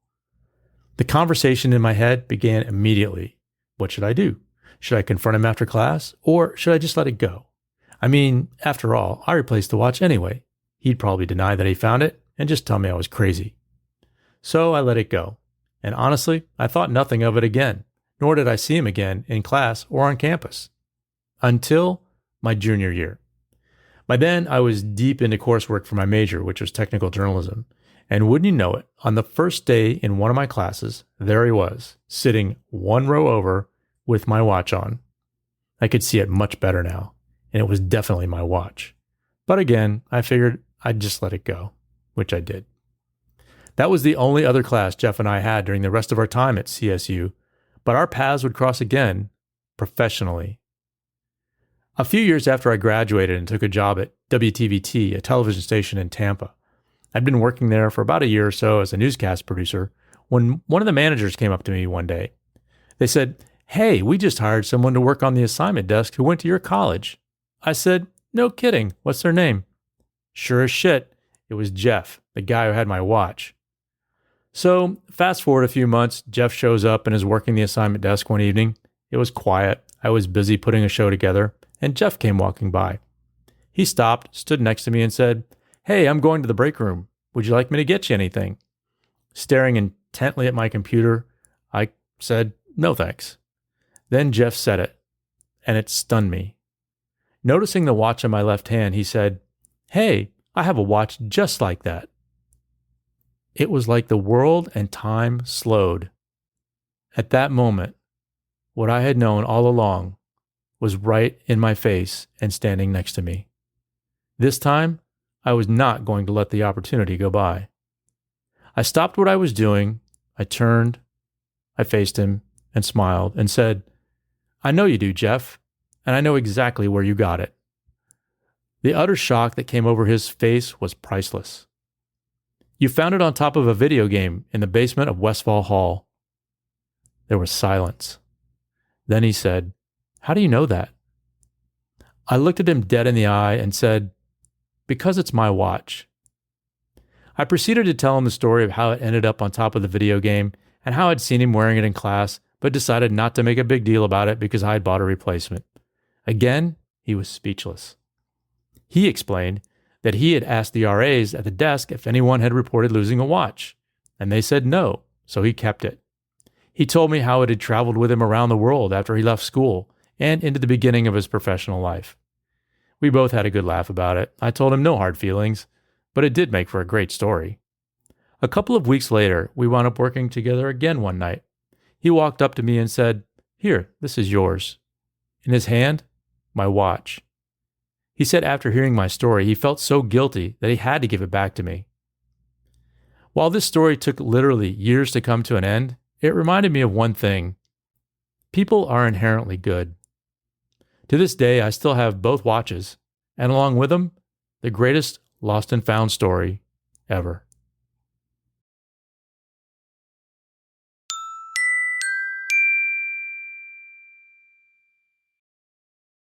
The conversation in my head began immediately. What should I do? Should I confront him after class, or should I just let it go? I mean, after all, I replaced the watch anyway. He'd probably deny that he found it and just tell me I was crazy. So I let it go. And honestly, I thought nothing of it again, nor did I see him again in class or on campus. Until my junior year. By then, I was deep into coursework for my major, which was technical journalism. And wouldn't you know it, on the first day in one of my classes, there he was, sitting one row over with my watch on. I could see it much better now, and it was definitely my watch. But again, I figured I'd just let it go, which I did. That was the only other class Jeff and I had during the rest of our time at CSU, but our paths would cross again, professionally. A few years after I graduated and took a job at WTVT, a television station in Tampa. I'd been working there for about a year or so as a newscast producer when one of the managers came up to me one day. They said, "Hey, we just hired someone to work on the assignment desk who went to your college." I said, "No kidding. What's their name?" Sure as shit, it was Jeff, the guy who had my watch. So fast forward a few months, Jeff shows up and is working the assignment desk one evening. It was quiet. I was busy putting a show together, and Jeff came walking by. He stopped, stood next to me, and said, "Hey, I'm going to the break room. Would you like me to get you anything?" Staring intently at my computer, I said, "No, thanks." Then Jeff said it, and it stunned me. Noticing the watch on my left hand, he said, "Hey, I have a watch just like that." It was like the world and time slowed. At that moment, what I had known all along was right in my face and standing next to me. This time, I was not going to let the opportunity go by. I stopped what I was doing, I turned, I faced him and smiled and said, "I know you do, Jeff, and I know exactly where you got it." The utter shock that came over his face was priceless. "You found it on top of a video game in the basement of Westfall Hall." There was silence. Then he said, "How do you know that?" I looked at him dead in the eye and said, "Because it's my watch." I proceeded to tell him the story of how it ended up on top of the video game and how I'd seen him wearing it in class, but decided not to make a big deal about it because I had bought a replacement. Again, he was speechless. He explained that he had asked the RAs at the desk if anyone had reported losing a watch, and they said no, so he kept it. He told me how it had traveled with him around the world after he left school and into the beginning of his professional life. We both had a good laugh about it. I told him no hard feelings, but it did make for a great story. A couple of weeks later, we wound up working together again one night. He walked up to me and said, "Here, this is yours." In his hand, my watch. He said after hearing my story, he felt so guilty that he had to give it back to me. While this story took literally years to come to an end, it reminded me of one thing. People are inherently good. To this day, I still have both watches, and along with them, the greatest lost and found story ever.